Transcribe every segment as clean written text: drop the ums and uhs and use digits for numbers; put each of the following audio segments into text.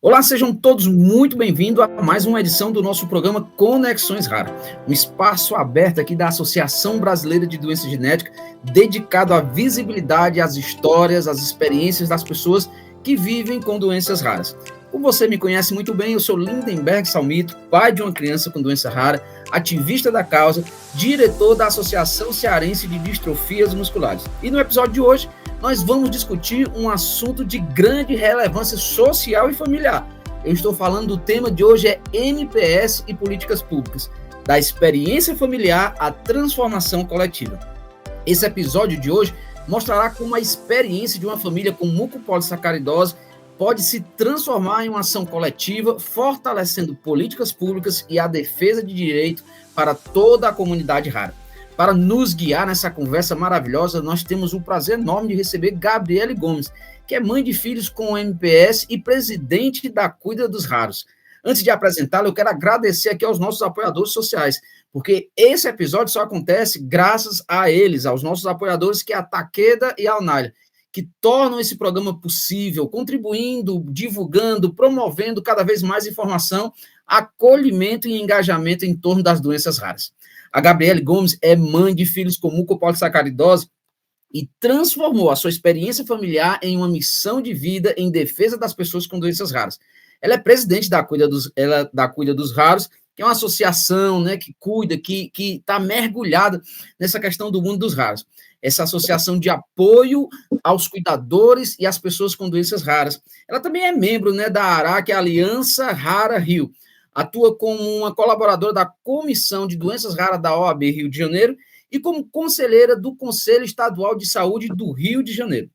Olá, sejam todos muito bem-vindos a mais uma edição do nosso programa Conexões Raras, um espaço aberto aqui da Associação Brasileira de Doença Genética, dedicado à visibilidade, às histórias, às experiências das pessoas que vivem com doenças raras. Como você me conhece muito bem, eu sou Lindenberg Salmito, pai de uma criança com doença rara, ativista da causa, diretor da Associação Cearense de Distrofias Musculares. E no episódio de hoje, nós vamos discutir um assunto de grande relevância social e familiar. Eu estou falando do tema de hoje é MPS e políticas públicas, da experiência familiar à transformação coletiva. Esse episódio de hoje mostrará como a experiência de uma família com mucopolissacaridose pode se transformar em uma ação coletiva, fortalecendo políticas públicas e a defesa de direito para toda a comunidade rara. Para nos guiar nessa conversa maravilhosa, nós temos o prazer enorme de receber Gabriele Gomes, que é mãe de filhos com MPS e presidente da Cuida dos Raros. Antes de apresentá-la, eu quero agradecer aqui aos nossos apoiadores sociais, porque esse episódio só acontece graças a eles, aos nossos apoiadores, que é a Takeda e a Alnaira, que tornam esse programa possível, contribuindo, divulgando, promovendo cada vez mais informação, acolhimento e engajamento em torno das doenças raras. A Gabriele Gomes é mãe de filhos com mucopolissacaridose e transformou a sua experiência familiar em uma missão de vida em defesa das pessoas com doenças raras. Ela é presidente da Cuida dos Raros, que é uma associação, né, que cuida, que está mergulhada nessa questão do mundo dos raros. Essa associação de apoio aos cuidadores e às pessoas com doenças raras. Ela também é membro, né, da ARA, que é a Aliança Rara Rio. Atua como uma colaboradora da Comissão de Doenças Raras da OAB Rio de Janeiro e como conselheira do Conselho Estadual de Saúde do Rio de Janeiro.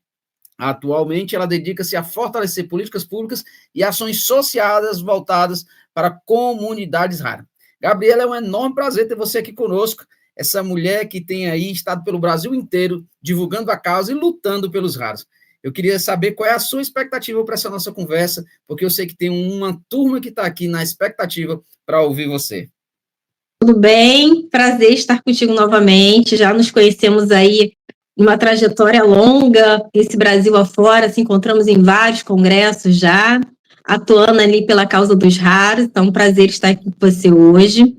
Atualmente, ela dedica-se a fortalecer políticas públicas e ações sociais voltadas para comunidades raras. Gabriela, é um enorme prazer ter você aqui conosco, essa mulher que tem aí estado pelo Brasil inteiro divulgando a causa e lutando pelos raros. Eu queria saber qual é a sua expectativa para essa nossa conversa, porque eu sei que tem uma turma que está aqui na expectativa para ouvir você. Tudo bem? Prazer estar contigo novamente. Já nos conhecemos aí uma trajetória longa, esse Brasil afora, se encontramos em vários congressos já, atuando ali pela causa dos raros. Então, um prazer estar aqui com você hoje.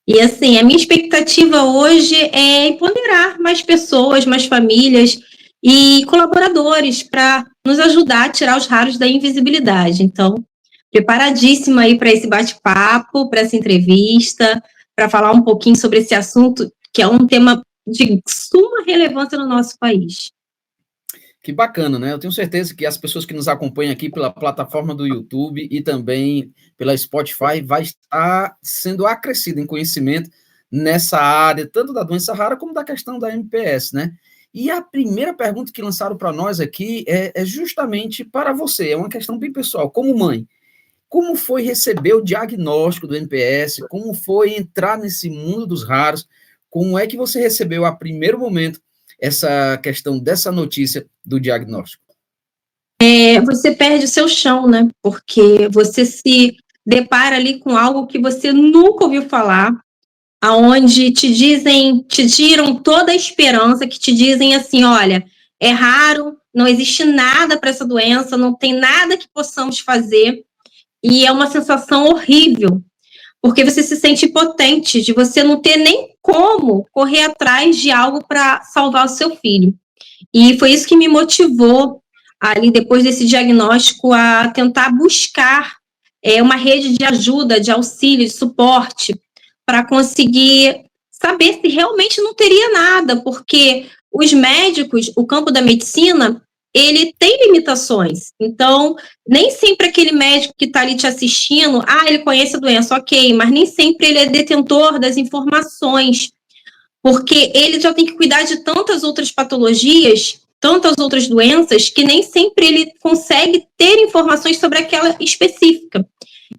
E assim, a minha expectativa hoje é empoderar mais pessoas, mais famílias e colaboradores para nos ajudar a tirar os raros da invisibilidade. Então, preparadíssima aí para esse bate-papo, para essa entrevista, para falar um pouquinho sobre esse assunto, que é um tema de suma relevância no nosso país. Que bacana, né? Eu tenho certeza que as pessoas que nos acompanham aqui pela plataforma do YouTube e também pela Spotify vai estar sendo acrescida em conhecimento nessa área, tanto da doença rara como da questão da MPS, né? E a primeira pergunta que lançaram para nós aqui é justamente para você, é uma questão bem pessoal, como mãe. Como foi receber o diagnóstico do MPS? Como foi entrar nesse mundo dos raros? Como é que você recebeu a primeiro momento essa questão dessa notícia do diagnóstico? Você perde o seu chão, né? Porque você se depara ali com algo que você nunca ouviu falar, aonde te tiram toda a esperança, que te dizem assim, olha, é raro, não existe nada para essa doença, não tem nada que possamos fazer, e é uma sensação horrível, porque você se sente impotente, de você não ter nem como correr atrás de algo para salvar o seu filho. E foi isso que me motivou, ali depois desse diagnóstico, a tentar buscar uma rede de ajuda, de auxílio, de suporte, para conseguir saber se realmente não teria nada, porque os médicos, o campo da medicina, ele tem limitações. Então, nem sempre aquele médico que está ali te assistindo, ele conhece a doença, ok, mas nem sempre ele é detentor das informações, porque ele já tem que cuidar de tantas outras patologias, tantas outras doenças, que nem sempre ele consegue ter informações sobre aquela específica.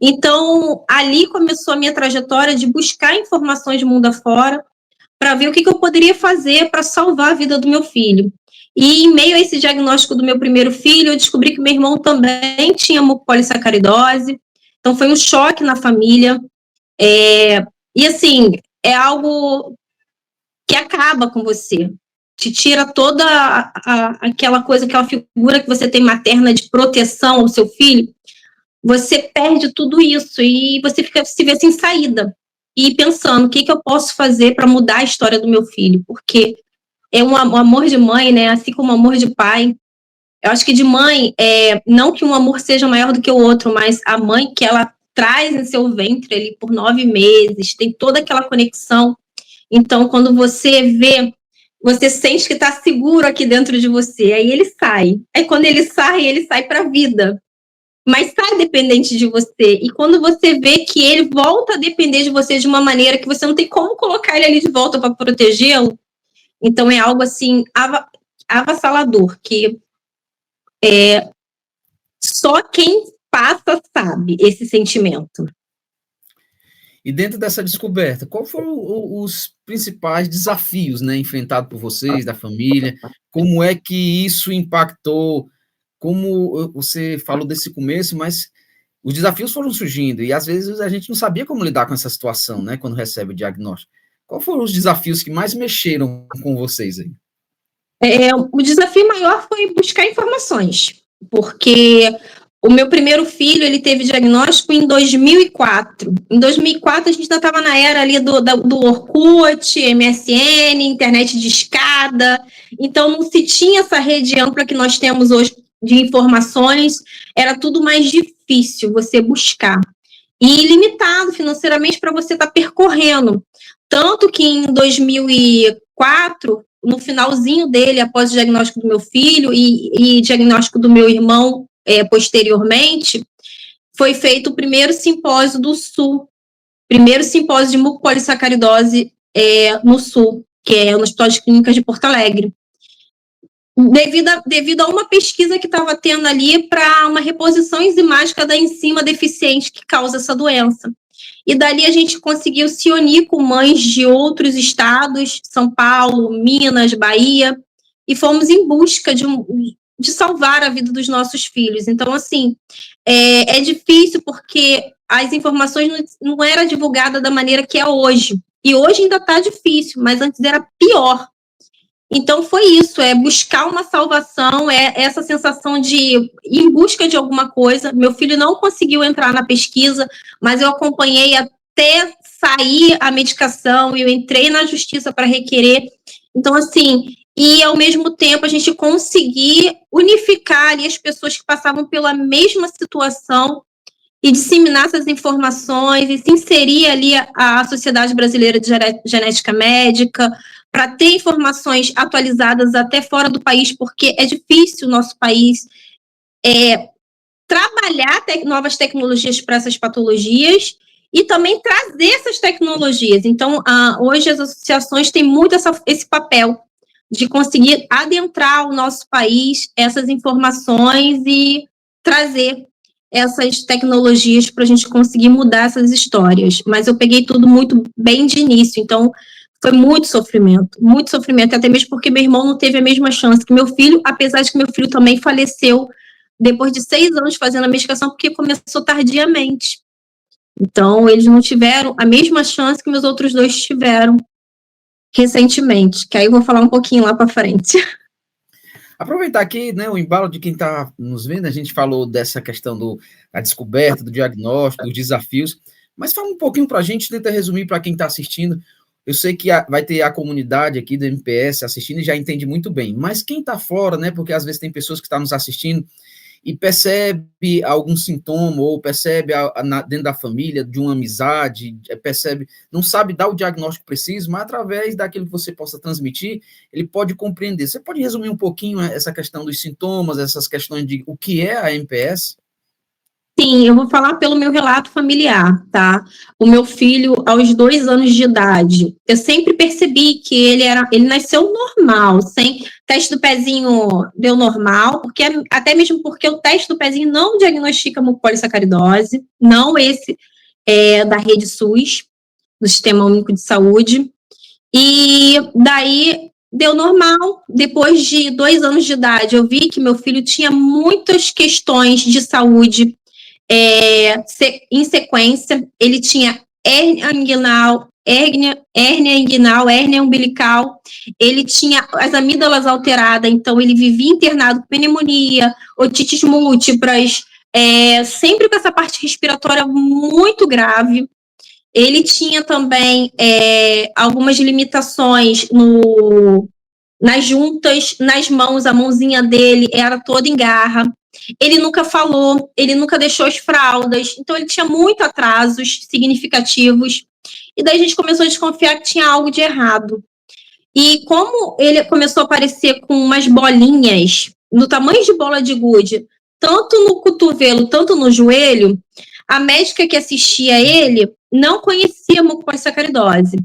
Então, ali começou a minha trajetória de buscar informações de mundo afora para ver o que eu poderia fazer para salvar a vida do meu filho. E em meio a esse diagnóstico do meu primeiro filho, eu descobri que meu irmão também tinha mucopolissacaridose. Então, foi um choque na família. E, assim, é algo que acaba com você. Te tira toda aquela coisa, aquela figura que você tem materna de proteção ao seu filho. você perde tudo isso e você se vê sem saída. E pensando, o que eu posso fazer para mudar a história do meu filho? Porque é um amor de mãe, né? Assim como o amor de pai. Eu acho que de mãe, não que um amor seja maior do que o outro, mas a mãe que ela traz em seu ventre ali por 9 meses, tem toda aquela conexão. Então, quando você vê, você sente que está seguro aqui dentro de você. Aí ele sai. Aí quando ele sai para a vida. Mas sai dependente de você. E quando você vê que ele volta a depender de você de uma maneira que você não tem como colocar ele ali de volta para protegê-lo, então é algo assim avassalador, que só quem passa sabe esse sentimento. E dentro dessa descoberta, qual foram os principais desafios, né, enfrentados por vocês, da família? Como é que isso impactou? Como você falou desse começo, mas os desafios foram surgindo e às vezes a gente não sabia como lidar com essa situação, né, quando recebe o diagnóstico. Qual foram os desafios que mais mexeram com vocês aí? O desafio maior foi buscar informações, porque o meu primeiro filho, ele teve diagnóstico em 2004. Em 2004, a gente ainda estava na era ali do Orkut, MSN, internet de escada. Então, não se tinha essa rede ampla que nós temos hoje de informações. Era tudo mais difícil você buscar. E limitado financeiramente para você estar percorrendo. Tanto que em 2004, no finalzinho dele, após o diagnóstico do meu filho e diagnóstico do meu irmão, posteriormente, foi feito o primeiro simpósio do Sul, primeiro simpósio de mucopolissacaridose no Sul, que é no Hospital de Clínicas de Porto Alegre. Devido a uma pesquisa que estava tendo ali para uma reposição enzimática da enzima deficiente que causa essa doença. E dali a gente conseguiu se unir com mães de outros estados, São Paulo, Minas, Bahia, e fomos em busca de salvar a vida dos nossos filhos. Então, assim, é difícil porque as informações não eram divulgadas da maneira que é hoje. E hoje ainda está difícil, mas antes era pior. Então, foi isso, buscar uma salvação, essa sensação de ir em busca de alguma coisa. Meu filho não conseguiu entrar na pesquisa, mas eu acompanhei até sair a medicação e eu entrei na justiça para requerer. Então, assim, e ao mesmo tempo a gente conseguir unificar ali as pessoas que passavam pela mesma situação e disseminar essas informações e se inserir ali a Sociedade Brasileira de Genética Médica, para ter informações atualizadas até fora do país, porque é difícil o nosso país trabalhar novas tecnologias para essas patologias e também trazer essas tecnologias. Então, hoje as associações têm muito esse papel de conseguir adentrar o nosso país, essas informações e trazer essas tecnologias para a gente conseguir mudar essas histórias. Mas eu peguei tudo muito bem de início, então foi muito sofrimento, até mesmo porque meu irmão não teve a mesma chance que meu filho, apesar de que meu filho também faleceu depois de 6 anos fazendo a medicação, porque começou tardiamente. Então, eles não tiveram a mesma chance que meus outros 2 tiveram recentemente, que aí eu vou falar um pouquinho lá para frente. Aproveitar aqui, né, o embalo de quem está nos vendo, a gente falou dessa questão da descoberta, do diagnóstico, dos desafios, mas fala um pouquinho para a gente, tenta resumir para quem está assistindo. Eu sei que vai ter a comunidade aqui do MPS assistindo e já entende muito bem, mas quem está fora, né, porque às vezes tem pessoas que estão nos assistindo e percebe algum sintoma, ou percebe dentro da família, de uma amizade, percebe, não sabe dar o diagnóstico preciso, mas através daquilo que você possa transmitir, ele pode compreender. Você pode resumir um pouquinho essa questão dos sintomas, essas questões de o que é a MPS? Sim, eu vou falar pelo meu relato familiar, tá? O meu filho, aos 2 anos de idade, eu sempre percebi que ele nasceu normal, sem teste do pezinho deu normal, porque até mesmo porque o teste do pezinho não diagnostica mucopolissacaridose, não esse da rede SUS, do Sistema Único de Saúde, e daí deu normal. Depois de 2 anos de idade, eu vi que meu filho tinha muitas questões de saúde em sequência. Ele tinha hérnia inguinal, hérnia umbilical, ele tinha as amígdalas alteradas, então ele vivia internado com pneumonia, otites múltiplas, sempre com essa parte respiratória muito grave. Ele tinha também algumas limitações nas juntas, nas mãos, a mãozinha dele era toda em garra. Ele nunca falou, ele nunca deixou as fraldas, então ele tinha muitos atrasos significativos. E daí a gente começou a desconfiar que tinha algo de errado. E como ele começou a aparecer com umas bolinhas no tamanho de bola de gude, tanto no cotovelo, tanto no joelho, a médica que assistia ele não conhecia mucopolissacaridose.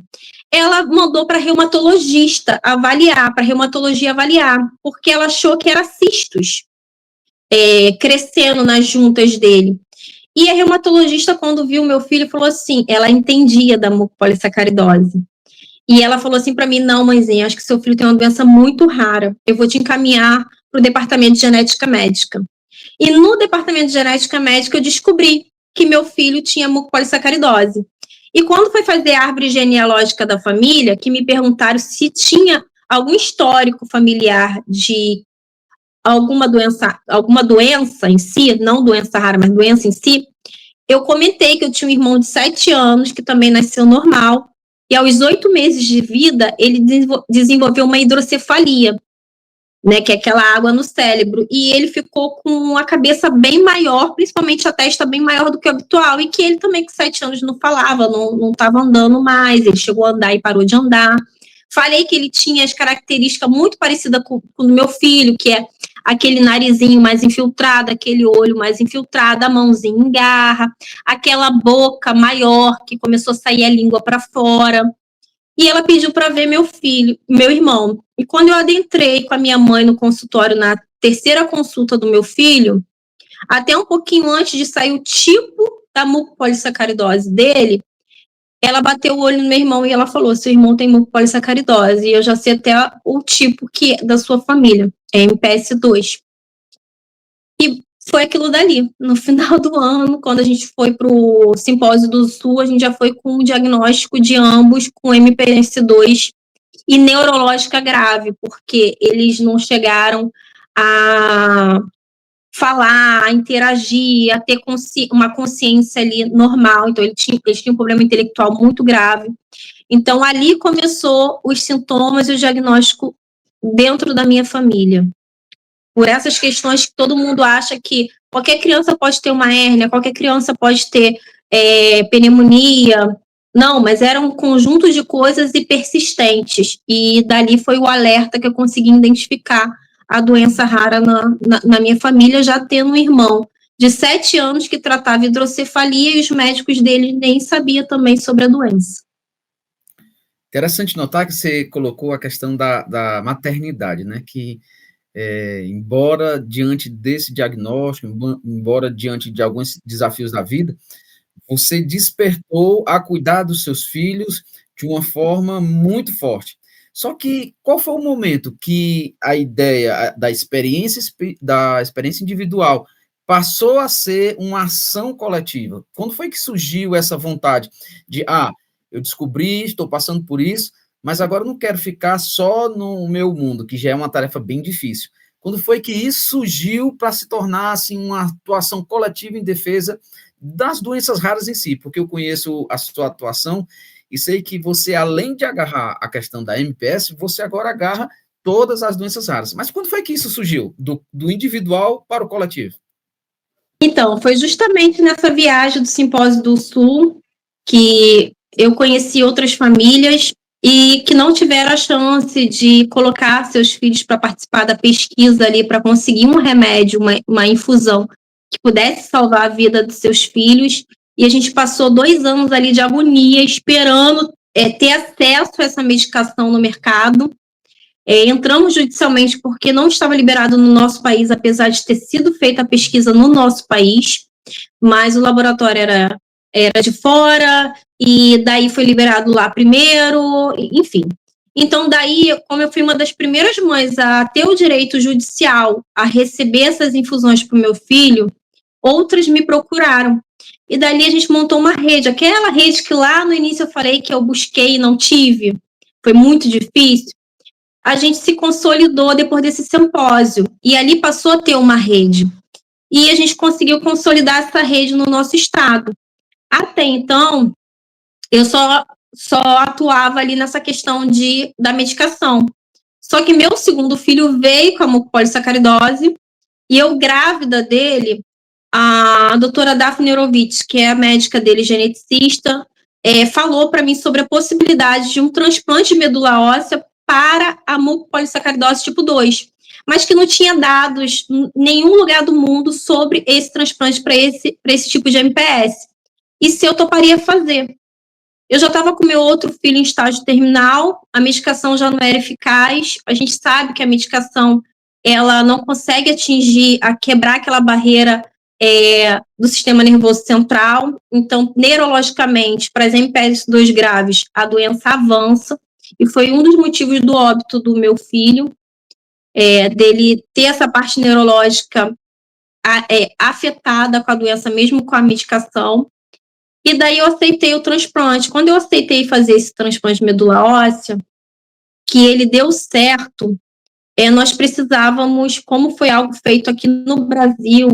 Ela mandou para reumatologista avaliar, para reumatologia avaliar, porque ela achou que era cistos crescendo nas juntas dele. E a reumatologista, quando viu meu filho, falou assim, ela entendia da mucopolissacaridose. E ela falou assim para mim, não, mãezinha, acho que seu filho tem uma doença muito rara, eu vou te encaminhar para o departamento de genética médica. E no departamento de genética médica eu descobri que meu filho tinha mucopolissacaridose. E quando foi fazer a árvore genealógica da família, que me perguntaram se tinha algum histórico familiar de alguma doença em si, não doença rara, mas doença em si, eu comentei que eu tinha um irmão de 7 anos, que também nasceu normal, e aos 8 meses de vida, ele desenvolveu uma hidrocefalia, né, que é aquela água no cérebro, e ele ficou com a cabeça bem maior, principalmente a testa bem maior do que o habitual, e que ele também com 7 anos não falava, não estava andando mais, ele chegou a andar e parou de andar. Falei que ele tinha as características muito parecidas com o do meu filho, que é aquele narizinho mais infiltrado, aquele olho mais infiltrado, a mãozinha em garra, aquela boca maior que começou a sair a língua para fora. E ela pediu para ver meu filho, meu irmão. E quando eu adentrei com a minha mãe no consultório na terceira consulta do meu filho, até um pouquinho antes de sair o tipo da mucopolissacaridose dele, ela bateu o olho no meu irmão e ela falou, seu irmão tem mucopolissacaridose. E eu já sei até o tipo que é da sua família, é MPS2. E foi aquilo dali. No final do ano, quando a gente foi para o Simpósio do Sul, a gente já foi com o diagnóstico de ambos com MPS2 e neurológica grave, porque eles não chegaram a falar, a interagir, a ter uma consciência ali normal. Então, eles tinham um problema intelectual muito grave. Então, ali começou os sintomas e o diagnóstico dentro da minha família. Por essas questões que todo mundo acha que qualquer criança pode ter uma hérnia, qualquer criança pode ter pneumonia. Não, mas era um conjunto de coisas e persistentes. E dali foi o alerta que eu consegui identificar a doença rara na minha família, já tendo um irmão de 7 anos que tratava hidrocefalia e os médicos dele nem sabiam também sobre a doença. Interessante notar que você colocou a questão da maternidade, né? Que, embora diante desse diagnóstico, embora diante de alguns desafios da vida, você despertou a cuidar dos seus filhos de uma forma muito forte. Só que qual foi o momento que a ideia da experiência individual passou a ser uma ação coletiva? Quando foi que surgiu essa vontade de, eu descobri, estou passando por isso, mas agora eu não quero ficar só no meu mundo, que já é uma tarefa bem difícil. Quando foi que isso surgiu para se tornar assim, uma atuação coletiva em defesa das doenças raras em si? Porque eu conheço a sua atuação e sei que você, além de agarrar a questão da MPS, você agora agarra todas as doenças raras. Mas quando foi que isso surgiu? Do individual para o coletivo? Então, foi justamente nessa viagem do Simpósio do Sul que eu conheci outras famílias e que não tiveram a chance de colocar seus filhos para participar da pesquisa ali, para conseguir um remédio, uma infusão que pudesse salvar a vida dos seus filhos. E a gente passou 2 anos ali de agonia, esperando ter acesso a essa medicação no mercado. Entramos judicialmente porque não estava liberado no nosso país, apesar de ter sido feita a pesquisa no nosso país, mas o laboratório era de fora, e daí foi liberado lá primeiro, enfim. Então, daí, como eu fui uma das primeiras mães a ter o direito judicial a receber essas infusões para o meu filho, outras me procuraram. E dali a gente montou uma rede, aquela rede que lá no início eu falei que eu busquei e não tive, foi muito difícil. A gente se consolidou depois desse simpósio, e ali passou a ter uma rede. e a gente conseguiu consolidar essa rede no nosso estado. Até então, eu só atuava ali nessa questão da medicação. Só que meu segundo filho veio com a mucopolissacaridose, e eu, grávida dele, a doutora Daphne Neurovitch, que é a médica dele, geneticista, falou para mim sobre a possibilidade de um transplante de medula óssea para a mucopolissacaridose tipo 2, mas que não tinha dados em nenhum lugar do mundo sobre esse transplante para esse tipo de MPS. E se eu toparia fazer. Eu já estava com meu outro filho em estágio terminal, a medicação já não era eficaz, a gente sabe que a medicação ela não consegue quebrar aquela barreira do sistema nervoso central, então, neurologicamente, para as MPS 2 graves, a doença avança, e foi um dos motivos do óbito do meu filho, dele ter essa parte neurológica afetada com a doença, mesmo com a medicação. E daí eu aceitei o transplante. Quando eu aceitei fazer esse transplante de medula óssea, que ele deu certo, nós precisávamos, como foi algo feito aqui no Brasil,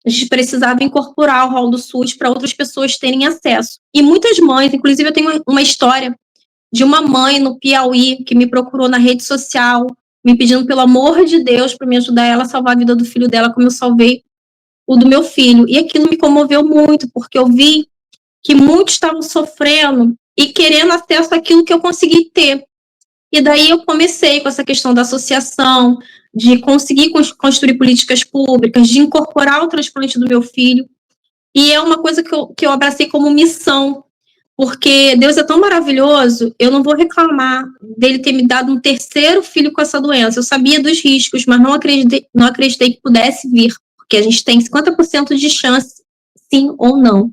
a gente precisava incorporar o rol do SUS para outras pessoas terem acesso. E muitas mães, inclusive eu tenho uma história de uma mãe no Piauí que me procurou na rede social, me pedindo, pelo amor de Deus, para me ajudar ela a salvar a vida do filho dela, como eu salvei o do meu filho. E aquilo me comoveu muito, porque eu vi que muitos estavam sofrendo e querendo acesso àquilo que eu consegui ter. E daí eu comecei com essa questão da associação, de conseguir construir políticas públicas, de incorporar o transplante do meu filho. E é uma coisa que eu abracei como missão, porque Deus é tão maravilhoso, eu não vou reclamar dele ter me dado um terceiro filho com essa doença. Eu sabia dos riscos, mas não acreditei que pudesse vir, porque a gente tem 50% de chance, sim ou não.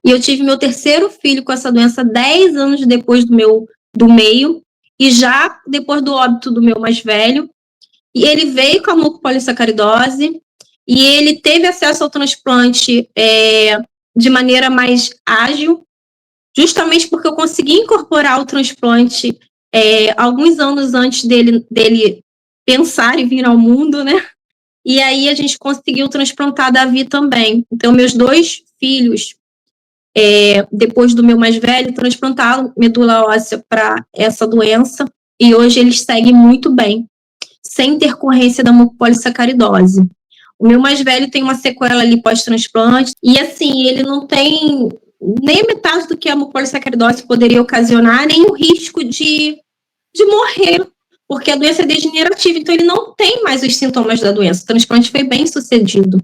E eu tive meu terceiro filho com essa doença 10 anos depois do meio, e já depois do óbito do meu mais velho. E ele veio com a mucopolissacaridose, e ele teve acesso ao transplante de maneira mais ágil, justamente porque eu consegui incorporar o transplante alguns anos antes dele pensar e vir ao mundo, né? E aí a gente conseguiu transplantar Davi também. Então, meus 2 filhos, depois do meu mais velho, transplantaram medula óssea para essa doença, e hoje eles seguem muito bem, sem intercorrência da mucopolissacaridose. O meu mais velho tem uma sequela ali pós-transplante, e assim, ele não tem nem a metade do que a mucopolissacaridose poderia ocasionar, nem o risco de morrer, porque a doença é degenerativa, então ele não tem mais os sintomas da doença. O transplante foi bem sucedido.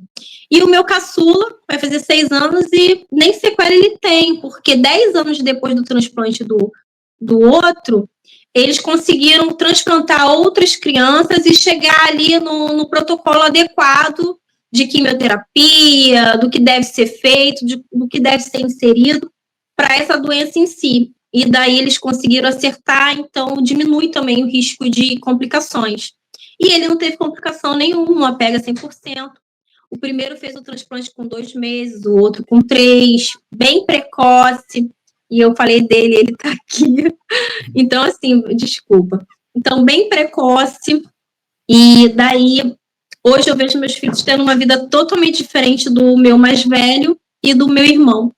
E o meu caçula vai fazer 6 anos e nem sequela ele tem, porque 10 anos depois do transplante do outro, eles conseguiram transplantar outras crianças e chegar ali no protocolo adequado de quimioterapia, do que deve ser feito, do que deve ser inserido para essa doença em si. E daí eles conseguiram acertar, então diminui também o risco de complicações. E ele não teve complicação nenhuma, pega 100%. O primeiro fez o transplante com 2 meses, o outro com 3, bem precoce. E eu falei dele, ele tá aqui. Então, assim, desculpa. Então, bem precoce. E daí, hoje eu vejo meus filhos tendo uma vida totalmente diferente do meu mais velho e do meu irmão.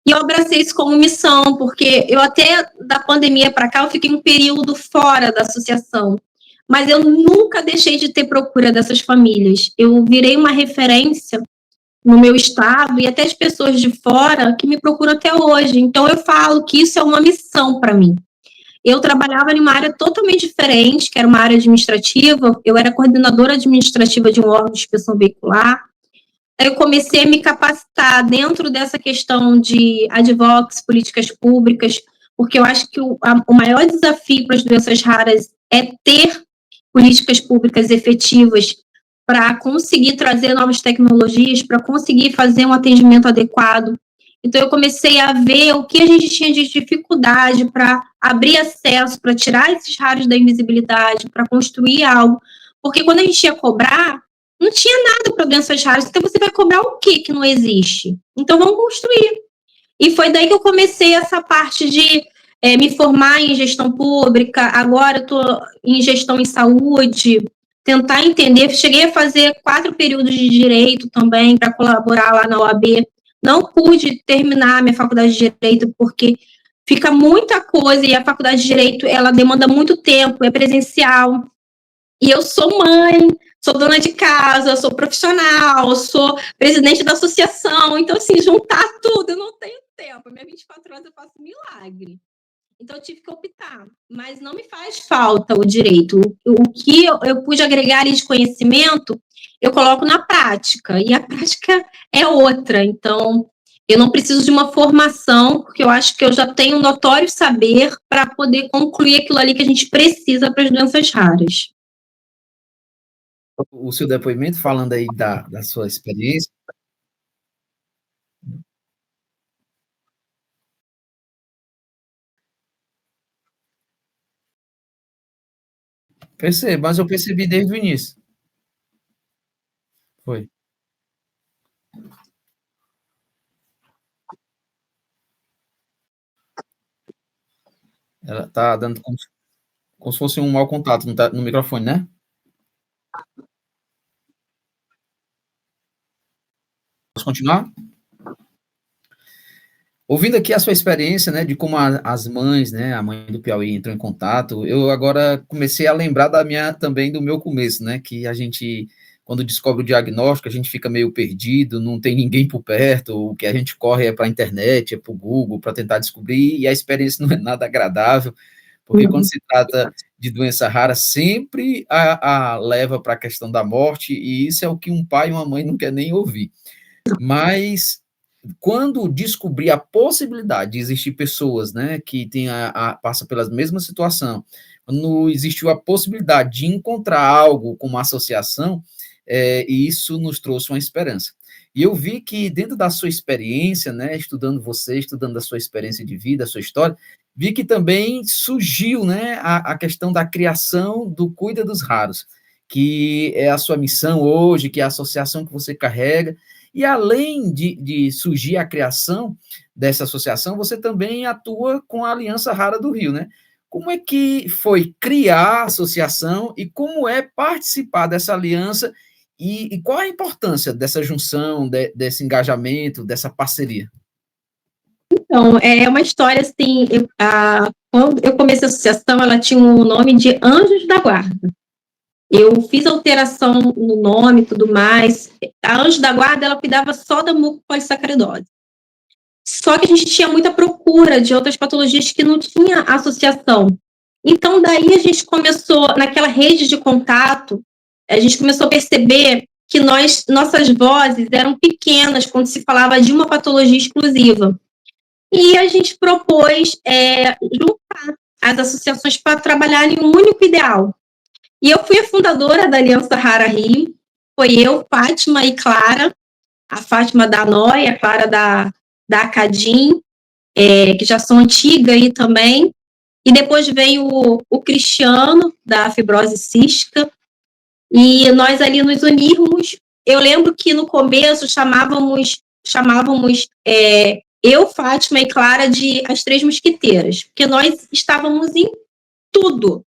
E eu abracei isso como missão, porque eu até, da pandemia para cá, eu fiquei um período fora da associação. Mas eu nunca deixei de ter procura dessas famílias. Eu virei uma referência no meu estado e até as pessoas de fora que me procuram até hoje. Então, eu falo que isso é uma missão para mim. Eu trabalhava em uma área totalmente diferente, que era uma área administrativa. Eu era coordenadora administrativa de um órgão de inspeção veicular. Eu comecei a me capacitar dentro dessa questão de advocacy, políticas públicas, porque eu acho que o maior desafio para as doenças raras é ter políticas públicas efetivas para conseguir trazer novas tecnologias, para conseguir fazer um atendimento adequado. Então, eu comecei a ver o que a gente tinha de dificuldade para abrir acesso, para tirar esses raros da invisibilidade, para construir algo. Porque quando a gente ia cobrar, não tinha nada para doenças raras, então você vai cobrar o que não existe? Então, vamos construir. E foi daí que eu comecei essa parte de me formar em gestão pública, agora eu estou em gestão em saúde, tentar entender. Cheguei a fazer 4 períodos de direito também para colaborar lá na OAB. Não pude terminar a minha faculdade de direito porque fica muita coisa e a faculdade de direito ela demanda muito tempo, é presencial. E eu sou mãe, sou dona de casa, sou profissional, sou presidente da associação. Então, assim, juntar tudo, eu não tenho tempo. Minha 24 horas eu faço milagre. Então, eu tive que optar. Mas não me faz falta o direito. O que eu pude agregar ali de conhecimento, eu coloco na prática. E a prática é outra. Então, eu não preciso de uma formação, porque eu acho que eu já tenho um notório saber para poder concluir aquilo ali que a gente precisa para as doenças raras. O seu depoimento, falando aí da sua experiência. Percebo, mas eu percebi desde o início. Foi. Ela tá dando como se fosse um mau contato no microfone, né? Posso continuar? Ouvindo aqui a sua experiência, né, de como as mães, né, a mãe do Piauí entrou em contato, eu agora comecei a lembrar também do meu começo, né, que a gente, quando descobre o diagnóstico, a gente fica meio perdido, não tem ninguém por perto, o que a gente corre é para a internet, é para o Google, para tentar descobrir, e a experiência não é nada agradável, porque quando se trata de doença rara, sempre a leva para a questão da morte, e isso é o que um pai e uma mãe não quer nem ouvir. Mas quando descobri a possibilidade de existir pessoas, né, que passa pela mesma situação, quando existiu a possibilidade de encontrar algo como associação, e isso nos trouxe uma esperança. E eu vi que dentro da sua experiência, né, estudando você, estudando a sua experiência de vida, a sua história, vi que também surgiu, né, a questão da criação do Cuida dos Raros, que é a sua missão hoje, que é a associação que você carrega. E além de surgir a criação dessa associação, você também atua com a Aliança Rara do Rio, né? Como é que foi criar a associação e como é participar dessa aliança e qual a importância dessa junção, desse engajamento, dessa parceria? Então, é uma história assim, quando eu comecei a associação, ela tinha o nome de Anjos da Guarda. Eu fiz alteração no nome e tudo mais. A Anjos da Guarda, ela cuidava só da mucopolissacaridose. Só que a gente tinha muita procura de outras patologias que não tinha associação. Então, daí a gente começou, naquela rede de contato, a gente começou a perceber que nossas vozes eram pequenas quando se falava de uma patologia exclusiva. E a gente propôs juntar as associações para trabalhar em um único ideal. E eu fui a fundadora da Aliança Rara Rio. Foi eu, Fátima e Clara. A Fátima da NOI, a Clara da Acadim, que já são antigas aí também. E depois veio o Cristiano, da fibrose cística. E nós ali nos unirmos. Eu lembro que no começo chamávamos eu, Fátima e Clara de as Três Mosquiteiras, porque nós estávamos em tudo.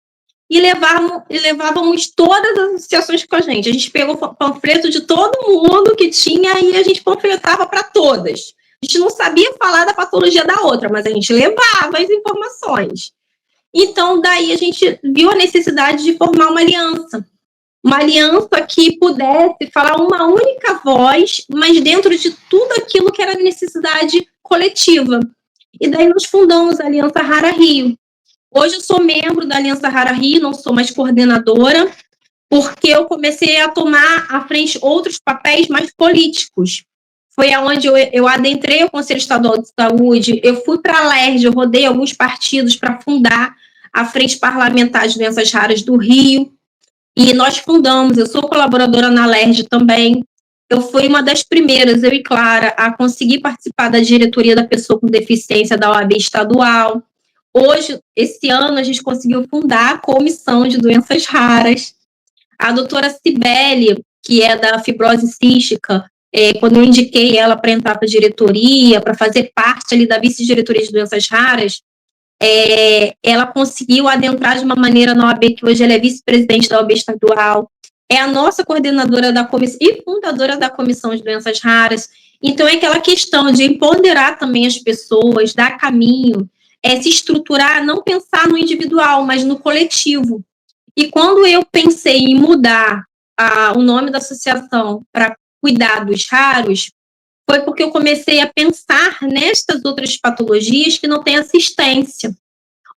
E levávamos todas as associações com a gente. A gente pegou panfleto de todo mundo que tinha e a gente panfletava para todas. A gente não sabia falar da patologia da outra, mas a gente levava as informações. Então, daí a gente viu a necessidade de formar uma aliança. Uma aliança que pudesse falar uma única voz, mas dentro de tudo aquilo que era necessidade coletiva. E daí nós fundamos a Aliança Rara Rio. Hoje eu sou membro da Aliança Rara Rio, não sou mais coordenadora, porque eu comecei a tomar à frente outros papéis mais políticos. Foi aonde eu adentrei o Conselho Estadual de Saúde, eu fui para a LERJ, eu rodei alguns partidos para fundar a Frente Parlamentar de Doenças Raras do Rio, e nós fundamos, eu sou colaboradora na LERJ também. Eu fui uma das primeiras, eu e Clara, a conseguir participar da diretoria da pessoa com deficiência da OAB estadual. Hoje, esse ano, a gente conseguiu fundar a Comissão de Doenças Raras. A doutora Cibele, que é da fibrose cística, quando eu indiquei ela para entrar para a diretoria, para fazer parte ali da vice-diretoria de doenças raras, ela conseguiu adentrar de uma maneira na OAB, que hoje ela é vice-presidente da OAB estadual. é a nossa coordenadora da comissão e fundadora da Comissão de Doenças Raras. Então, é aquela questão de empoderar também as pessoas, dar caminho, se estruturar, não pensar no individual, mas no coletivo. E quando eu pensei em mudar o nome da associação para Cuidados Raros, foi porque eu comecei a pensar nestas outras patologias que não têm assistência.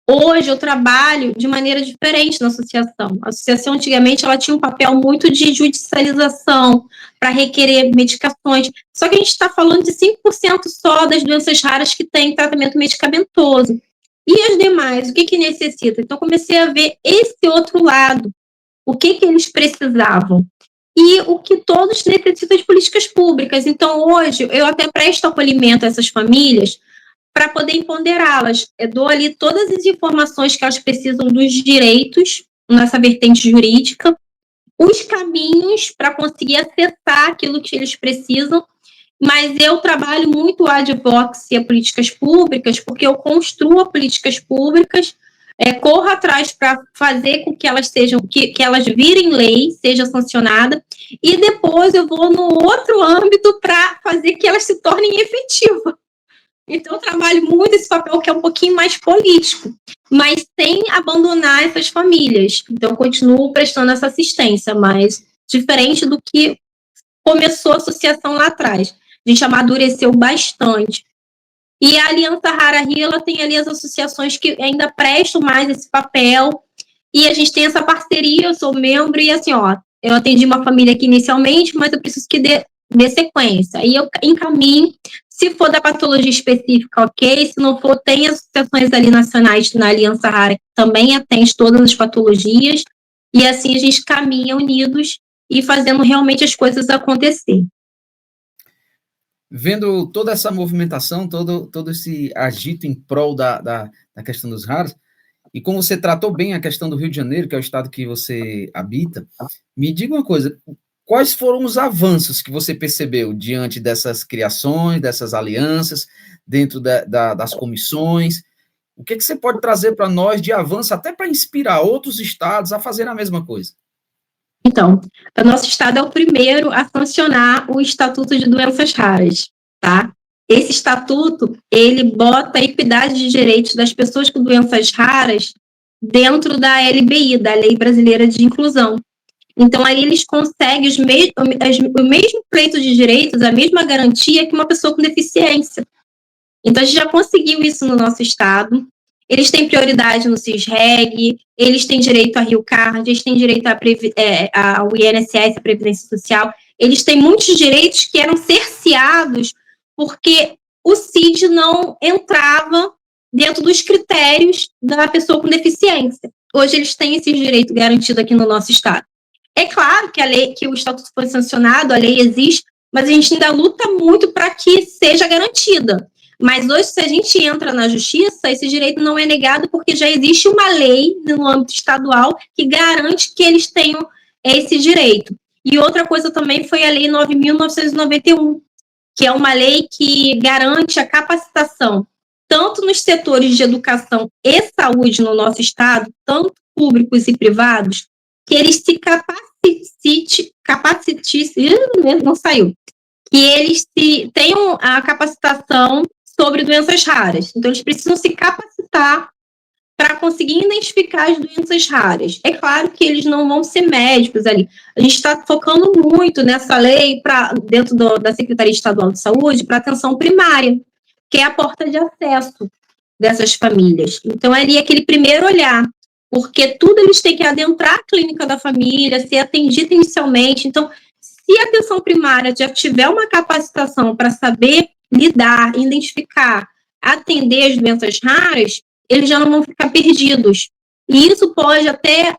Hoje eu trabalho de maneira diferente na associação. A associação, antigamente, ela tinha um papel muito de judicialização, para requerer medicações. Só que a gente está falando de 5% só das doenças raras que têm tratamento medicamentoso. E as demais, o que necessita? Então, comecei a ver esse outro lado. O que eles precisavam? E o que todos necessitam de políticas públicas. Então, hoje, eu até presto acolhimento a essas famílias para poder empoderá-las. Eu dou ali todas as informações que elas precisam dos direitos, nessa vertente jurídica, os caminhos para conseguir acessar aquilo que eles precisam, mas eu trabalho muito a advocacy a políticas públicas, porque eu construo políticas públicas, corro atrás para fazer com que elas sejam, que elas virem lei, seja sancionada, e depois eu vou no outro âmbito para fazer que elas se tornem efetivas. Então, eu trabalho muito esse papel que é um pouquinho mais político, mas sem abandonar essas famílias. Então, eu continuo prestando essa assistência, mas diferente do que começou a associação lá atrás. A gente amadureceu bastante. E a Aliança Rara Rio, ela tem ali as associações que ainda prestam mais esse papel, e a gente tem essa parceria, eu sou membro, e assim, eu atendi uma família aqui inicialmente, mas eu preciso que dê sequência. Aí eu encaminho. Se for da patologia específica, ok. Se não for, tem associações ali nacionais na Aliança Rara que também atende todas as patologias. E assim a gente caminha unidos e fazendo realmente as coisas acontecer. Vendo toda essa movimentação, todo esse agito em prol da questão dos raros, e como você tratou bem a questão do Rio de Janeiro, que é o estado que você habita, me diga uma coisa, quais foram os avanços que você percebeu diante dessas criações, dessas alianças, dentro das comissões? O que você pode trazer para nós de avanço, até para inspirar outros estados a fazer a mesma coisa? Então, o nosso estado é o primeiro a sancionar o Estatuto de Doenças Raras, tá? Esse estatuto, ele bota a equidade de direitos das pessoas com doenças raras dentro da LBI, da Lei Brasileira de Inclusão. Então, aí eles conseguem o mesmo pleito de direitos, a mesma garantia que uma pessoa com deficiência. Então, a gente já conseguiu isso no nosso estado. Eles têm prioridade no CISREG, eles têm direito a RioCard, eles têm direito ao INSS, a Previdência Social. Eles têm muitos direitos que eram cerceados porque o CID não entrava dentro dos critérios da pessoa com deficiência. Hoje, eles têm esse direito garantido aqui no nosso estado. É claro que a lei, que o estatuto foi sancionado, a lei existe, mas a gente ainda luta muito para que seja garantida. Mas hoje, se a gente entra na justiça, esse direito não é negado porque já existe uma lei no âmbito estadual que garante que eles tenham esse direito. E outra coisa também foi a Lei 9.991, que é uma lei que garante a capacitação tanto nos setores de educação e saúde no nosso estado, tanto públicos e privados, que eles se que eles tenham a capacitação sobre doenças raras. Então, eles precisam se capacitar para conseguir identificar as doenças raras. É claro que eles não vão ser médicos ali. A gente está focando muito nessa lei dentro da Secretaria Estadual de Saúde para atenção primária, que é a porta de acesso dessas famílias. Então, ali é aquele primeiro olhar, porque tudo eles têm que adentrar a clínica da família, ser atendido inicialmente. Então, se a atenção primária já tiver uma capacitação para saber lidar, identificar, atender as doenças raras, eles já não vão ficar perdidos. E isso pode até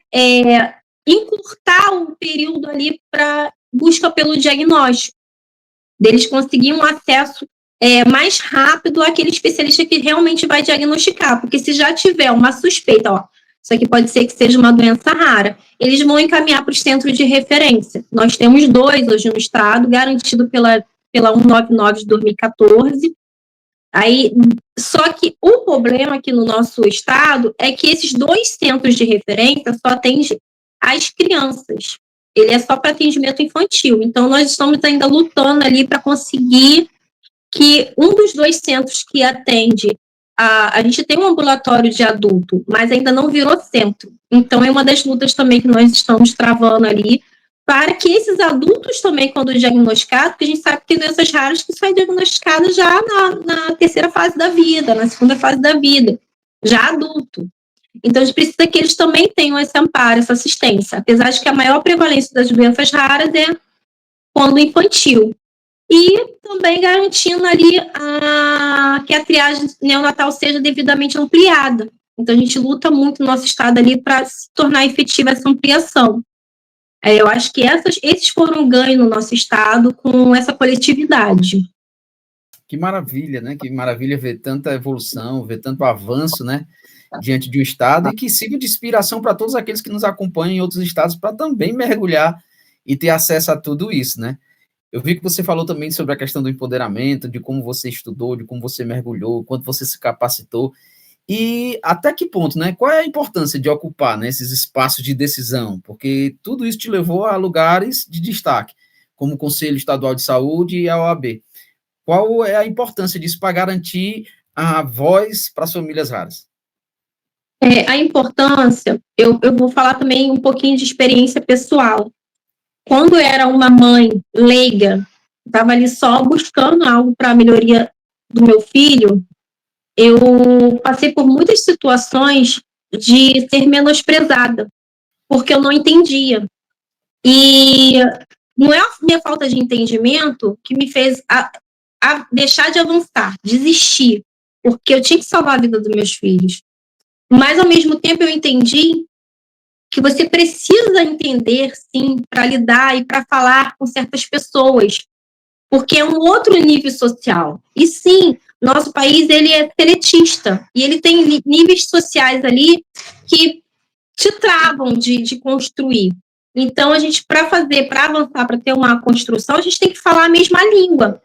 encurtar o período ali para busca pelo diagnóstico, deles conseguirem um acesso mais rápido àquele especialista que realmente vai diagnosticar, porque se já tiver uma suspeita, isso aqui pode ser que seja uma doença rara, eles vão encaminhar para os centros de referência. Nós temos 2 hoje no estado, garantido pela 199 de 2014. Aí, só que o problema aqui no nosso estado é que esses 2 centros de referência só atendem as crianças. ele é só para atendimento infantil. Então, nós estamos ainda lutando ali para conseguir que um dos 2 centros que atende, a gente tem um ambulatório de adulto, mas ainda não virou centro. Então, é uma das lutas também que nós estamos travando ali, para que esses adultos também, quando diagnosticados, porque a gente sabe que tem doenças raras que são diagnosticadas já na terceira fase da vida, na segunda fase da vida, já adulto. Então, a gente precisa que eles também tenham esse amparo, essa assistência, apesar de que a maior prevalência das doenças raras é quando infantil. E também garantindo ali que a triagem neonatal seja devidamente ampliada. Então, a gente luta muito no nosso estado ali para se tornar efetiva essa ampliação. Eu acho que esses foram um ganho no nosso estado com essa coletividade. Que maravilha, né? Que maravilha ver tanta evolução, ver tanto avanço, né? Diante de um estado, e que sirva de inspiração para todos aqueles que nos acompanham em outros estados, para também mergulhar e ter acesso a tudo isso, né? Eu vi que você falou também sobre a questão do empoderamento, de como você estudou, de como você mergulhou, quanto você se capacitou, e até que ponto, né? Qual é a importância de ocupar, né, esses espaços de decisão? Porque tudo isso te levou a lugares de destaque, como o Conselho Estadual de Saúde e a OAB. Qual é a importância disso para garantir a voz para as famílias raras? A importância, eu vou falar também um pouquinho de experiência pessoal. Quando eu era uma mãe leiga, estava ali só buscando algo para a melhoria do meu filho, eu passei por muitas situações de ser menosprezada, porque eu não entendia. E não é a minha falta de entendimento que me fez a deixar de avançar, desistir, porque eu tinha que salvar a vida dos meus filhos. Mas, ao mesmo tempo, eu entendi que você precisa entender, sim, para lidar e para falar com certas pessoas, porque é um outro nível social. E, sim, nosso país ele é seletista, e ele tem níveis sociais ali que te travam de construir. Então, a gente, para avançar, para ter uma construção, a gente tem que falar a mesma língua.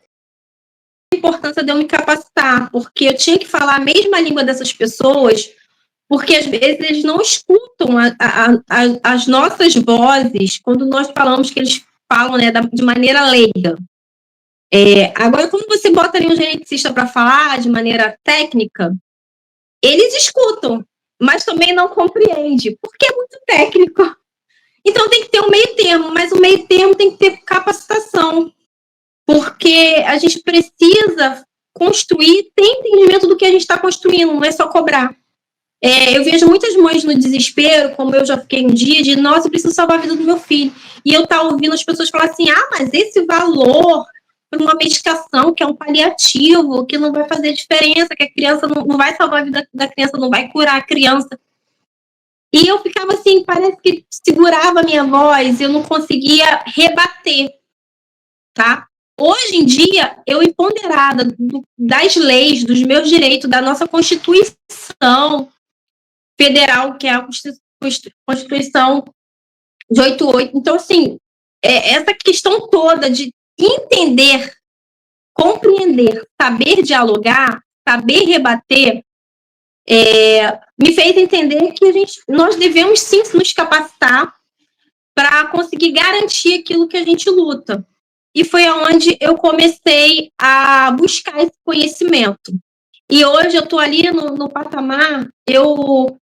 A importância de eu me capacitar, porque eu tinha que falar a mesma língua dessas pessoas, porque às vezes eles não escutam as nossas vozes quando nós falamos, que eles falam, né, de maneira leiga. Agora, quando você bota ali um geneticista para falar de maneira técnica, eles escutam, mas também não compreendem, porque é muito técnico. Então tem que ter um meio termo, mas o meio termo tem que ter capacitação, porque a gente precisa construir, ter entendimento do que a gente está construindo, não é só cobrar. Eu vejo muitas mães no desespero, como eu já fiquei um dia, de nossa, eu preciso salvar a vida do meu filho. E eu estou ouvindo as pessoas falar assim, mas esse valor para uma medicação, que é um paliativo, que não vai fazer diferença, que a criança não vai salvar a vida da criança, não vai curar a criança. E eu ficava assim, parece que segurava a minha voz, eu não conseguia rebater, tá? Hoje em dia, eu empoderada das leis, dos meus direitos, da nossa Constituição Federal, que é a Constituição de 88. Então, assim, essa questão toda de entender, compreender, saber dialogar, saber rebater, me fez entender que nós devemos sim nos capacitar para conseguir garantir aquilo que a gente luta. E foi onde eu comecei a buscar esse conhecimento. E hoje eu estou ali no patamar,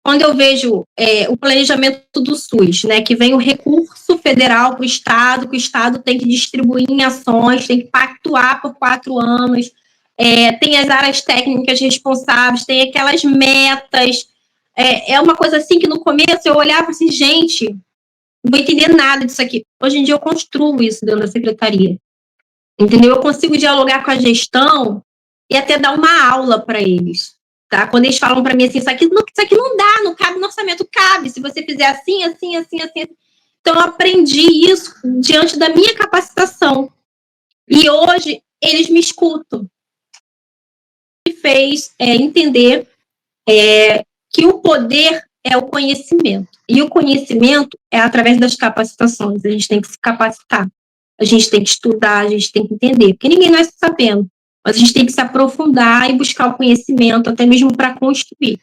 quando eu vejo o planejamento do SUS, né, que vem o recurso federal para o Estado, que o Estado tem que distribuir em ações, tem que pactuar por 4 anos, tem as áreas técnicas responsáveis, tem aquelas metas. É uma coisa assim que no começo eu olhava assim, gente, não vou entender nada disso aqui. Hoje em dia eu construo isso dentro da secretaria. Entendeu? Eu consigo dialogar com a gestão e até dar uma aula para eles. Tá? Quando eles falam para mim assim, isso aqui não dá, não cabe no orçamento, cabe. Se você fizer assim, assim, assim, assim. Então eu aprendi isso diante da minha capacitação. E hoje eles me escutam. Me fez entender que o poder é o conhecimento. E o conhecimento é através das capacitações. A gente tem que se capacitar. A gente tem que estudar, a gente tem que entender. Porque ninguém nasce sabendo. Mas a gente tem que se aprofundar e buscar o conhecimento, até mesmo para construir.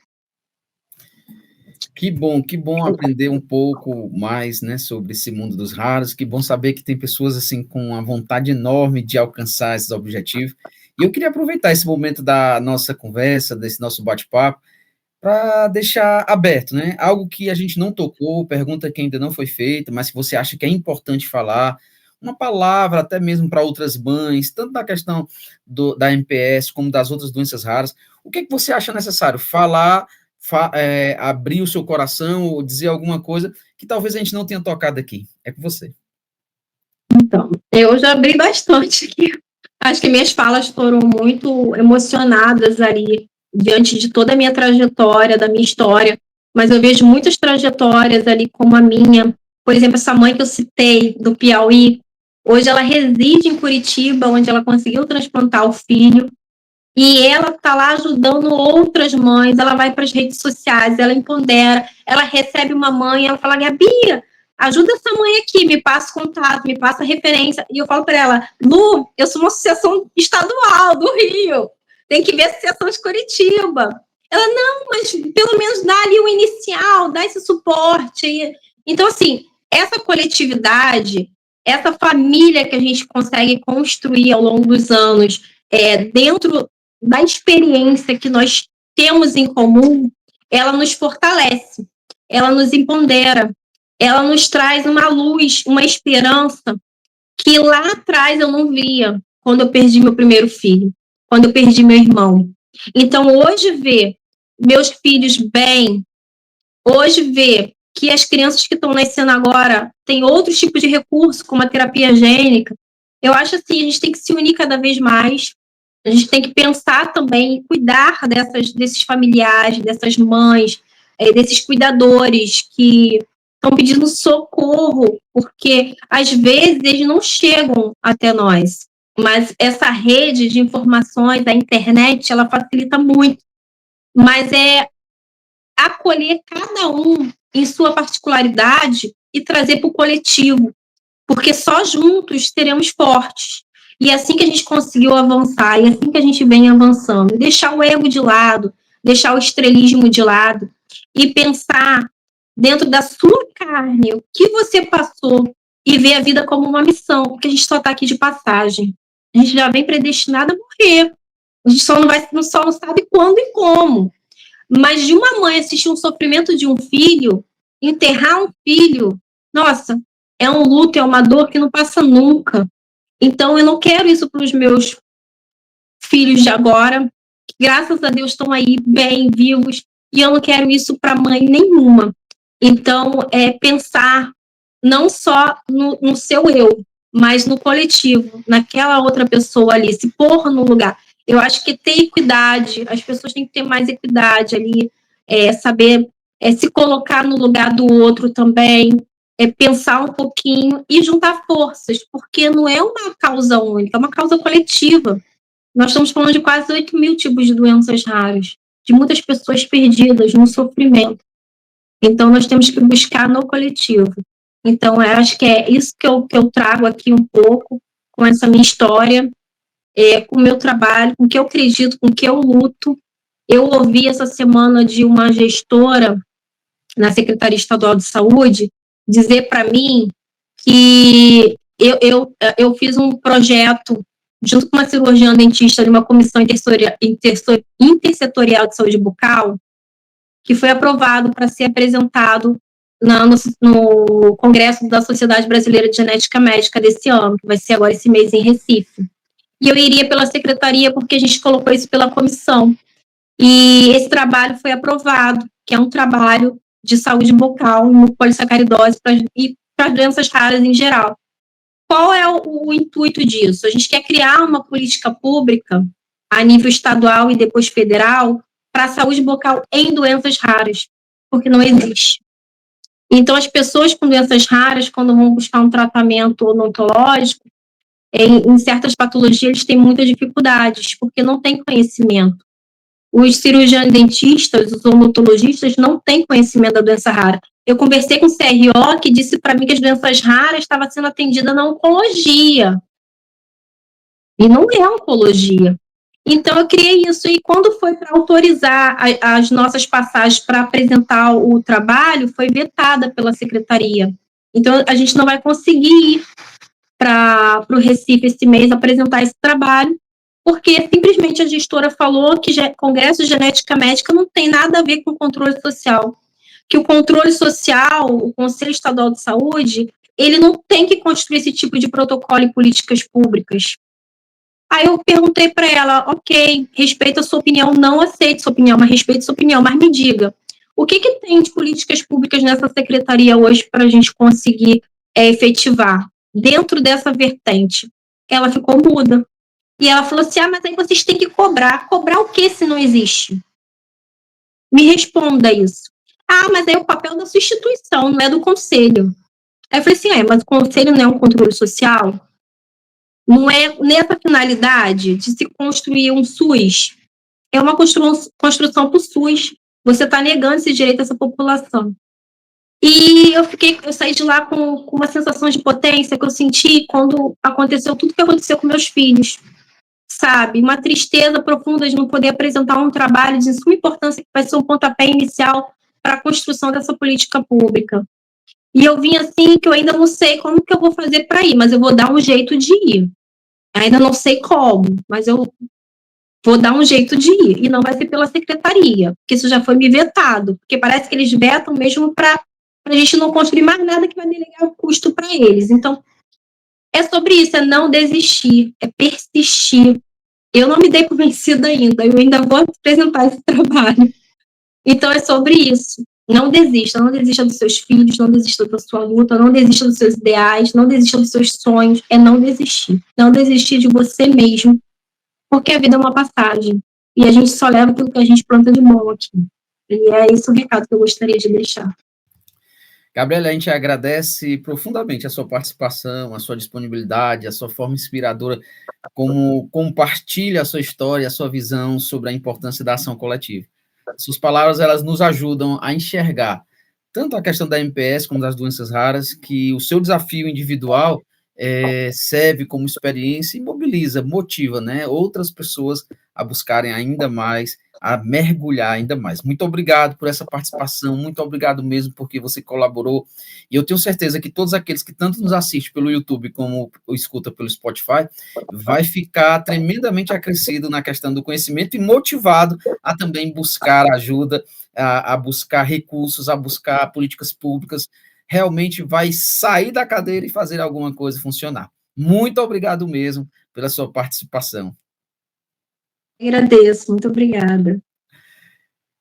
Que bom aprender um pouco mais, né, sobre esse mundo dos raros, que bom saber que tem pessoas, assim, com uma vontade enorme de alcançar esses objetivos. E eu queria aproveitar esse momento da nossa conversa, desse nosso bate-papo, para deixar aberto, né, algo que a gente não tocou, pergunta que ainda não foi feita, mas que você acha que é importante falar, uma palavra até mesmo para outras mães, tanto da questão da MPS como das outras doenças raras. O que é que você acha necessário falar, abrir o seu coração ou dizer alguma coisa que talvez a gente não tenha tocado aqui? É com você. Então, eu já abri bastante aqui. Acho que minhas falas foram muito emocionadas ali, diante de toda a minha trajetória, da minha história. Mas eu vejo muitas trajetórias ali, como a minha. Por exemplo, essa mãe que eu citei, do Piauí, hoje ela reside em Curitiba, onde ela conseguiu transplantar o filho. E ela está lá ajudando outras mães, ela vai para as redes sociais, ela empodera, ela recebe uma mãe, ela fala, Gabi, ajuda essa mãe aqui, me passa o contato, me passa a referência. E eu falo para ela, Lu, eu sou uma associação estadual do Rio, tem que ver a associação de Curitiba. Ela, não, mas pelo menos dá ali o inicial, dá esse suporte. Então, assim, essa coletividade, essa família que a gente consegue construir ao longo dos anos, dentro da experiência que nós temos em comum, ela nos fortalece, ela nos empodera, ela nos traz uma luz, uma esperança que lá atrás eu não via quando eu perdi meu primeiro filho, quando eu perdi meu irmão. Então, hoje ver meus filhos bem, hoje ver que as crianças que estão nascendo agora têm outros tipos de recursos, como a terapia gênica, eu acho assim, a gente tem que se unir cada vez mais, a gente tem que pensar também em cuidar desses familiares, dessas mães, desses cuidadores que estão pedindo socorro, porque às vezes eles não chegam até nós. Mas essa rede de informações, a internet, ela facilita muito. Mas é acolher cada um em sua particularidade e trazer para o coletivo, porque só juntos seremos fortes. E é assim que a gente conseguiu avançar, e é assim que a gente vem avançando. Deixar o ego de lado, deixar o estrelismo de lado e pensar dentro da sua carne o que você passou e ver a vida como uma missão, porque a gente só está aqui de passagem. A gente já vem predestinado a morrer. A gente só não sabe quando e como. Mas de uma mãe assistir um sofrimento de um filho, enterrar um filho, nossa, é um luto, é uma dor que não passa nunca. Então, eu não quero isso para os meus filhos de agora, que graças a Deus estão aí bem, vivos, e eu não quero isso para mãe nenhuma. Então, é pensar não só no seu eu, mas no coletivo, naquela outra pessoa ali, se pôr no lugar. Eu acho que ter equidade, as pessoas têm que ter mais equidade ali, saber se colocar no lugar do outro também, pensar um pouquinho e juntar forças, porque não é uma causa única, é uma causa coletiva. Nós estamos falando de quase 8 mil tipos de doenças raras, de muitas pessoas perdidas no sofrimento. Então, nós temos que buscar no coletivo. Então, eu acho que é isso que eu trago aqui um pouco, com essa minha história, com o meu trabalho, com o que eu acredito, com o que eu luto. Eu ouvi essa semana de uma gestora na Secretaria Estadual de Saúde dizer para mim que eu fiz um projeto junto com uma cirurgiã dentista de uma comissão intersetorial de saúde bucal, que foi aprovado para ser apresentado no Congresso da Sociedade Brasileira de Genética Médica desse ano, que vai ser agora esse mês em Recife. E eu iria pela secretaria porque a gente colocou isso pela comissão. E esse trabalho foi aprovado, que é um trabalho de saúde bucal, mucopolissacaridose e para doenças raras em geral. Qual é o intuito disso? A gente quer criar uma política pública a nível estadual e depois federal para a saúde bucal em doenças raras, porque não existe. Então, as pessoas com doenças raras, quando vão buscar um tratamento odontológico, em certas patologias, eles têm muitas dificuldades, porque não têm conhecimento. Os cirurgiões dentistas, os odontologistas, não têm conhecimento da doença rara. Eu conversei com o CRO, que disse para mim que as doenças raras estavam sendo atendidas na oncologia. E não é oncologia. Então, eu criei isso, e quando foi para autorizar as nossas passagens para apresentar o trabalho, foi vetada pela secretaria. Então, a gente não vai conseguir ir para o Recife esse mês apresentar esse trabalho, porque simplesmente a gestora falou que Congresso de Genética Médica não tem nada a ver com controle social. Que o controle social, o Conselho Estadual de Saúde, ele não tem que construir esse tipo de protocolo e políticas públicas. Aí eu perguntei para ela, ok, respeito a sua opinião, não aceito sua opinião, mas respeito sua opinião, mas me diga, o que tem de políticas públicas nessa secretaria hoje para a gente conseguir efetivar dentro dessa vertente? Ela ficou muda. E ela falou assim, mas aí vocês têm que cobrar. Cobrar o que se não existe? Me responda isso. Mas aí é o papel da sua instituição, não é do conselho. Aí eu falei assim, mas o conselho não é um controle social? Não é nessa finalidade de se construir um SUS. É uma construção para o SUS. Você está negando esse direito a essa população. E eu saí de lá com uma sensação de potência que eu senti quando aconteceu tudo que aconteceu com meus filhos. Sabe? Uma tristeza profunda de não poder apresentar um trabalho de suma importância que vai ser um pontapé inicial para a construção dessa política pública. E eu vim assim que eu ainda não sei como que eu vou fazer para ir, mas eu vou dar um jeito de ir. Ainda não sei como, mas eu vou dar um jeito de ir. E não vai ser pela secretaria, porque isso já foi me vetado. Porque parece que eles vetam mesmo para a gente não construir mais nada que vai delegar o custo para eles. Então, é sobre isso, é não desistir, é persistir. Eu não me dei por vencida ainda, eu ainda vou apresentar esse trabalho. Então, é sobre isso. Não desista dos seus filhos, não desista da sua luta, não desista dos seus ideais, não desista dos seus sonhos, é não desistir. Não desistir de você mesmo, porque a vida é uma passagem, e a gente só leva aquilo que a gente planta de bom aqui. E é esse o recado que eu gostaria de deixar. Gabriela, a gente agradece profundamente a sua participação, a sua disponibilidade, a sua forma inspiradora, como compartilha a sua história, a sua visão sobre a importância da ação coletiva. Suas palavras, elas nos ajudam a enxergar tanto a questão da MPS como das doenças raras, que o seu desafio individual serve como experiência e mobiliza, motiva, né, outras pessoas a buscarem ainda mais, a mergulhar ainda mais. Muito obrigado por essa participação, muito obrigado mesmo porque você colaborou, e eu tenho certeza que todos aqueles que tanto nos assistem pelo YouTube como escuta pelo Spotify, vai ficar tremendamente acrescido na questão do conhecimento e motivado a também buscar ajuda, a buscar recursos, a buscar políticas públicas, realmente vai sair da cadeira e fazer alguma coisa funcionar. Muito obrigado mesmo pela sua participação. Agradeço, muito obrigada.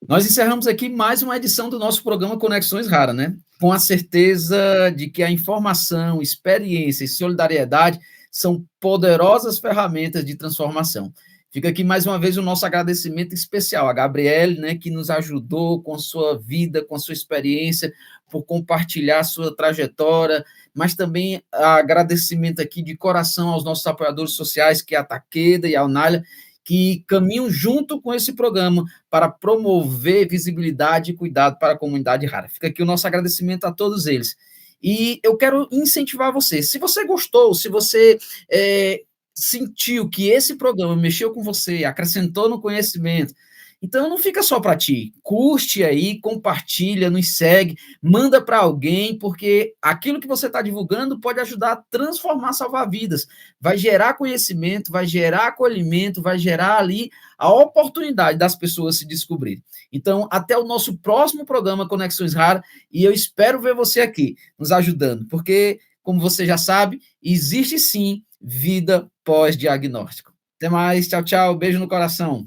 Nós encerramos aqui mais uma edição do nosso programa Conexões Rara, né? Com a certeza de que a informação, experiência e solidariedade são poderosas ferramentas de transformação. Fica aqui mais uma vez o nosso agradecimento especial a Gabriele, né, que nos ajudou com sua vida, com sua experiência, por compartilhar sua trajetória, mas também agradecimento aqui de coração aos nossos apoiadores sociais, que é a Taqueda e a Unália, que caminham junto com esse programa para promover visibilidade e cuidado para a comunidade rara. Fica aqui o nosso agradecimento a todos eles. E eu quero incentivar você, se você gostou, se você sentiu que esse programa mexeu com você, acrescentou no conhecimento, então não fica só para ti, curte aí, compartilha, nos segue, manda para alguém, porque aquilo que você está divulgando pode ajudar a transformar, salvar vidas, vai gerar conhecimento, vai gerar acolhimento, vai gerar ali a oportunidade das pessoas se descobrirem. Então, até o nosso próximo programa Conexões Raras, e eu espero ver você aqui, nos ajudando, porque, como você já sabe, existe sim vida pós-diagnóstico. Até mais, tchau, tchau, beijo no coração.